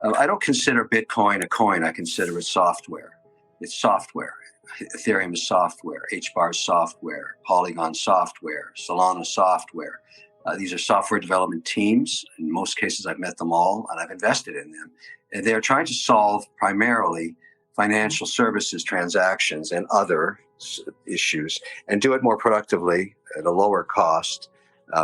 I don't consider Bitcoin a coin. I consider it software. It's software. Ethereum is software. HBAR is software. Polygon software. Solana software. These are software development teams. In most cases, I've met them all, and I've invested in them. And they're trying to solve primarily financial services transactions and other issues, and do it more productively at a lower cost,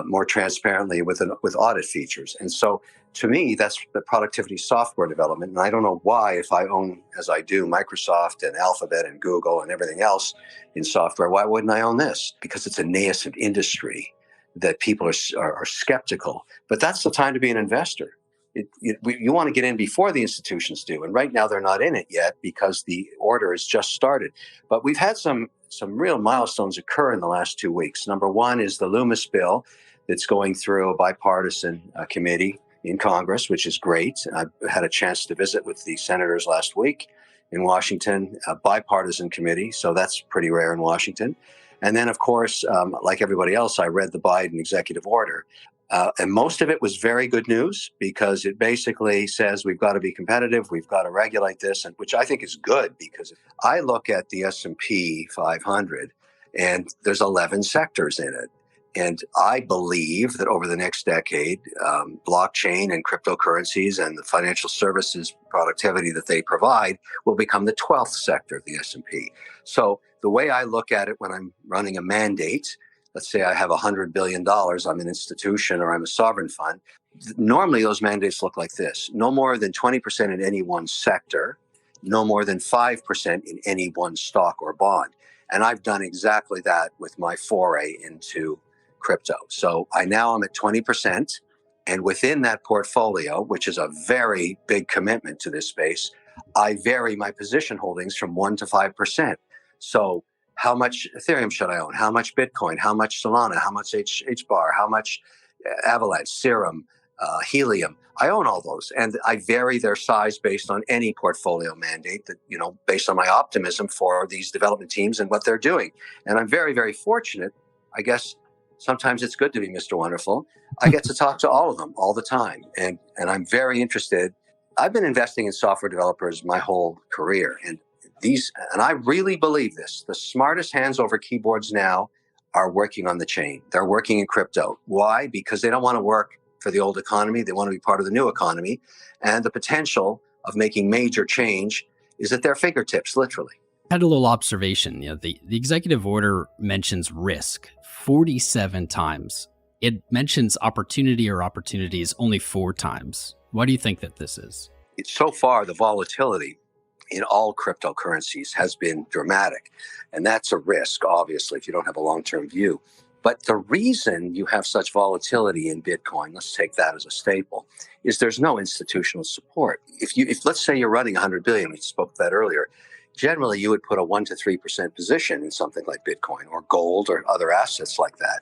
more transparently with audit features. And so, to me, that's the productivity software development. And I don't know why, if I own, as I do, Microsoft and Alphabet and Google and everything else in software, why wouldn't I own this? Because it's a nascent industry that people are skeptical. But that's the time to be an investor. You want to get in before the institutions do. And right now they're not in it yet because the order has just started. But we've had some real milestones occur in the last 2 weeks. Number one is the Loomis bill that's going through a bipartisan committee in Congress, which is great. I had a chance to visit with the senators last week in Washington, a bipartisan committee. So that's pretty rare in Washington. And then, of course, like everybody else, I read the Biden executive order. And most of it was very good news because it basically says we've got to be competitive, we've got to regulate this, and which I think is good because I look at the S&P 500 and there's 11 sectors in it. And I believe that over the next decade, blockchain and cryptocurrencies and the financial services productivity that they provide will become the 12th sector of the S&P. So the way I look at it when I'm running a mandate, let's say I have $100 billion, I'm an institution or I'm a sovereign fund. Normally those mandates look like this: no more than 20% in any one sector, no more than 5% in any one stock or bond. And I've done exactly that with my foray into crypto. So now I'm at 20%. And within that portfolio, which is a very big commitment to this space, I vary my position holdings from 1% to 5%. So how much Ethereum should I own? How much Bitcoin? How much Solana? How much HBAR? How much Avalanche, Serum, Helium? I own all those, and I vary their size based on any portfolio mandate that, based on my optimism for these development teams and what they're doing. And I'm very, very fortunate. I guess sometimes it's good to be Mr. Wonderful. I get to talk to all of them all the time, and I'm very interested. I've been investing in software developers my whole career, and I really believe this: the smartest hands over keyboards now are working on the chain. They're working in crypto. Why? Because they don't want to work for the old economy. They want to be part of the new economy. And the potential of making major change is at their fingertips, literally. I had a little observation. The executive order mentions risk 47 times. It mentions opportunity or opportunities only 4 times. Why do you think that this is? So far, the volatility in all cryptocurrencies has been dramatic. And that's a risk, obviously, if you don't have a long-term view. But the reason you have such volatility in Bitcoin, let's take that as a staple, is there's no institutional support. If let's say you're running 100 billion, we spoke about that earlier, generally you would put a 1% to 3% position in something like Bitcoin or gold or other assets like that.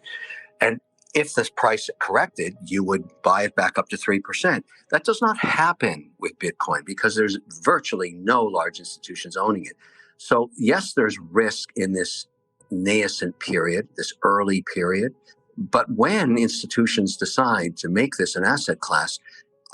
And if the price corrected, you would buy it back up to 3%. That does not happen with Bitcoin because there's virtually no large institutions owning it. So yes, there's risk in this nascent period, this early period. But when institutions decide to make this an asset class,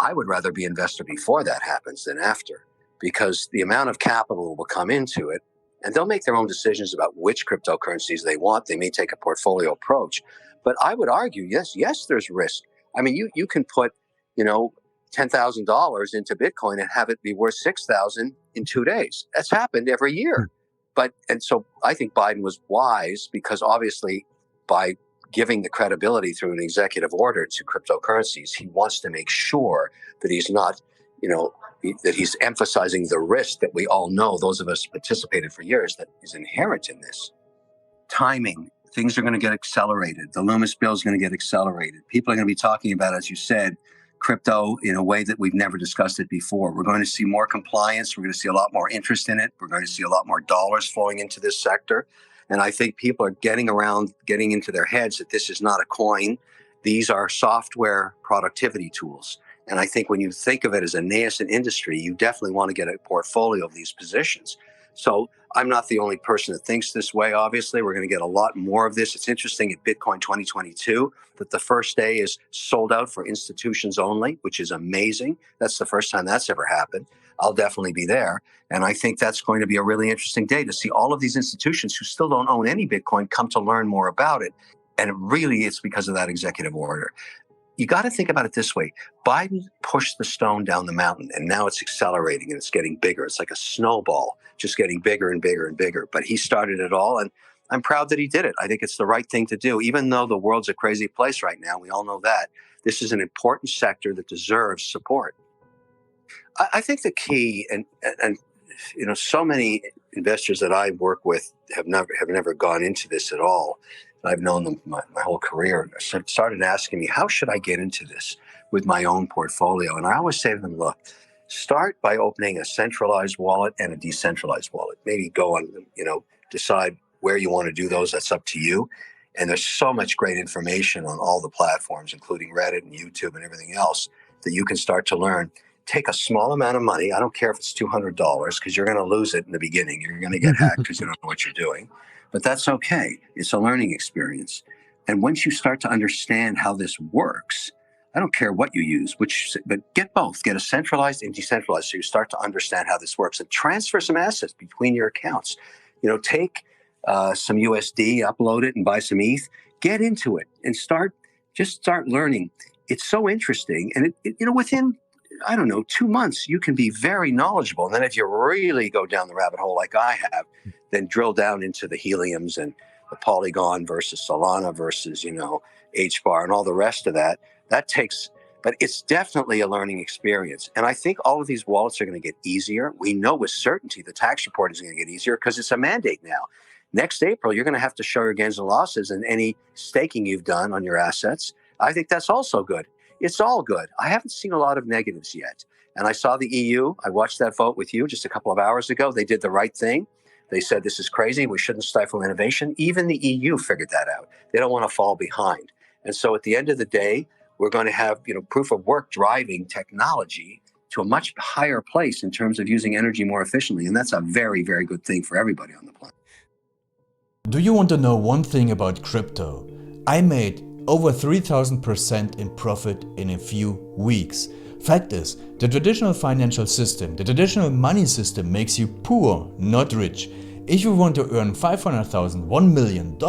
I would rather be an investor before that happens than after, because the amount of capital will come into it and they'll make their own decisions about which cryptocurrencies they want. They may take a portfolio approach. But I would argue, yes, there's risk. I mean, you can put, $10,000 into Bitcoin and have it be worth $6,000 in 2 days. That's happened every year. And so I think Biden was wise because obviously by giving the credibility through an executive order to cryptocurrencies, he wants to make sure that he's not, that he's emphasizing the risk that we all know, those of us participated for years, that is inherent in this. Timing. Things are going to get accelerated. The Loomis bill is going to get accelerated. People are going to be talking about, as you said, crypto in a way that we've never discussed it before. We're going to see more compliance. We're going to see a lot more interest in it. We're going to see a lot more dollars flowing into this sector. And I think people are getting into their heads that this is not a coin. These are software productivity tools. And I think when you think of it as a nascent industry, you definitely want to get a portfolio of these positions. So I'm not the only person that thinks this way, obviously. We're going to get a lot more of this. It's interesting at Bitcoin 2022 that the first day is sold out for institutions only, which is amazing. That's the first time that's ever happened. I'll definitely be there. And I think that's going to be a really interesting day to see all of these institutions who still don't own any Bitcoin come to learn more about it. And it's because of that executive order. You got to think about it this way. Biden pushed the stone down the mountain, and now it's accelerating and it's getting bigger. It's like a snowball, just getting bigger and bigger and bigger. But he started it all, and I'm proud that he did it. I think it's the right thing to do, even though the world's a crazy place right now. We all know that. This is an important sector that deserves support. I think the key, and so many investors that I work with have never gone into this at all. I've known them my whole career. Started asking me, how should I get into this with my own portfolio? And I always say to them, look, start by opening a centralized wallet and a decentralized wallet. Maybe go on, decide where you want to do those. That's up to you. And there's so much great information on all the platforms, including Reddit and YouTube and everything else, that you can start to learn. Take a small amount of money. I don't care if it's $200, because you're going to lose it in the beginning. You're going to get hacked because you don't know what you're doing. But that's okay. It's a learning experience. And once you start to understand how this works, I don't care what you use, but get both. Get a centralized and decentralized, so you start to understand how this works, and transfer some assets between your accounts. Take some USD, upload it, and buy some ETH. Get into it and start learning. It's so interesting, and within 2 months, you can be very knowledgeable. And then if you really go down the rabbit hole like I have, then drill down into the heliums and the Polygon versus Solana versus, HBAR and all the rest of that. But it's definitely a learning experience. And I think all of these wallets are going to get easier. We know with certainty the tax report is going to get easier because it's a mandate now. Next April, you're going to have to show your gains and losses and any staking you've done on your assets. I think that's also good. It's all good. I haven't seen a lot of negatives yet. And I saw the EU. I watched that vote with you just a couple of hours ago. They did the right thing. They said this is crazy. We shouldn't stifle innovation. Even the EU figured that out. They don't want to fall behind. And so at the end of the day, we're going to have proof of work driving technology to a much higher place in terms of using energy more efficiently. And that's a very, very good thing for everybody on the planet. Do you want to know one thing about crypto? I made over 3,000% in profit in a few weeks. Fact is, the traditional financial system, the traditional money system makes you poor, not rich. If you want to earn $500,000, $1 million,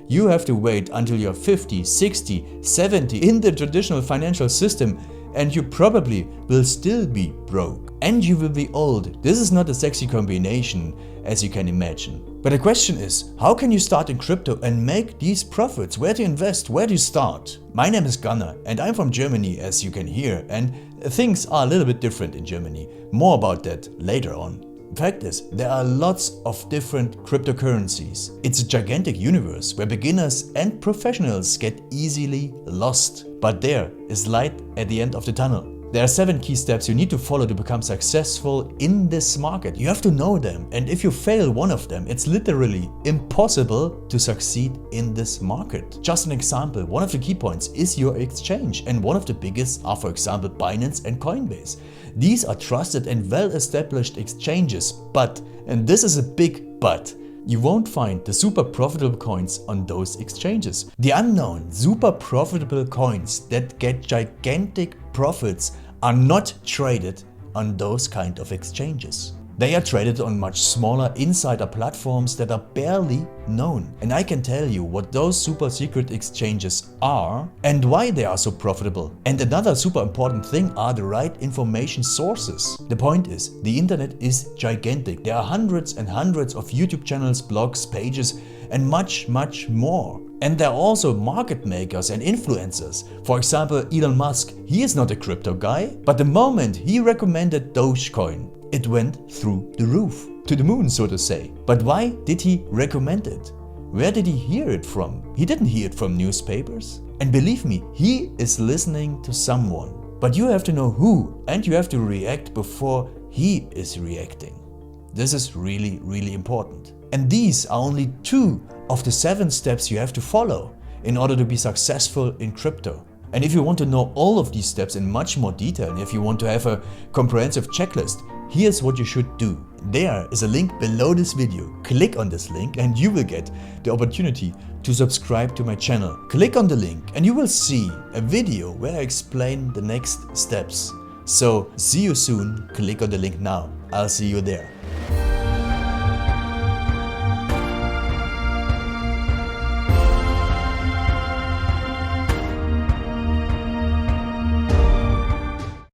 you have to wait until you're 50, 60, 70 in the traditional financial system, and you probably will still be broke. And you will be old. This is not a sexy combination, as you can imagine. But the question is, how can you start in crypto and make these profits? Where to invest? Where to start? My name is Gunnar and I'm from Germany, as you can hear, and things are a little bit different in Germany. More about that later on. Fact is, there are lots of different cryptocurrencies. It's a gigantic universe where beginners and professionals get easily lost. But there is light at the end of the tunnel. There are 7 key steps you need to follow to become successful in this market. You have to know them, and if you fail one of them, it's literally impossible to succeed in this market. Just an example, one of the key points is your exchange, and one of the biggest are, for example, Binance and Coinbase. These are trusted and well-established exchanges, but, and this is a big but, you won't find the super profitable coins on those exchanges. The unknown super profitable coins that get gigantic profits are not traded on those kind of exchanges. They are traded on much smaller insider platforms that are barely known. And I can tell you what those super secret exchanges are and why they are so profitable. And another super important thing are the right information sources. The point is, the internet is gigantic. There are hundreds and hundreds of YouTube channels, blogs, pages, and much, much more. And there are also market makers and influencers. For example, Elon Musk, he is not a crypto guy, but the moment he recommended Dogecoin, it went through the roof, to the moon, so to say. But why did he recommend it? Where did he hear it from? He didn't hear it from newspapers. And believe me, he is listening to someone. But you have to know who, and you have to react before he is reacting. This is really, really important. And these are only 2 of the 7 steps you have to follow in order to be successful in crypto. And if you want to know all of these steps in much more detail, and if you want to have a comprehensive checklist, here's what you should do. There is a link below this video. Click on this link and you will get the opportunity to subscribe to my channel. Click on the link and you will see a video where I explain the next steps. So see you soon. Click on the link now. I'll see you there.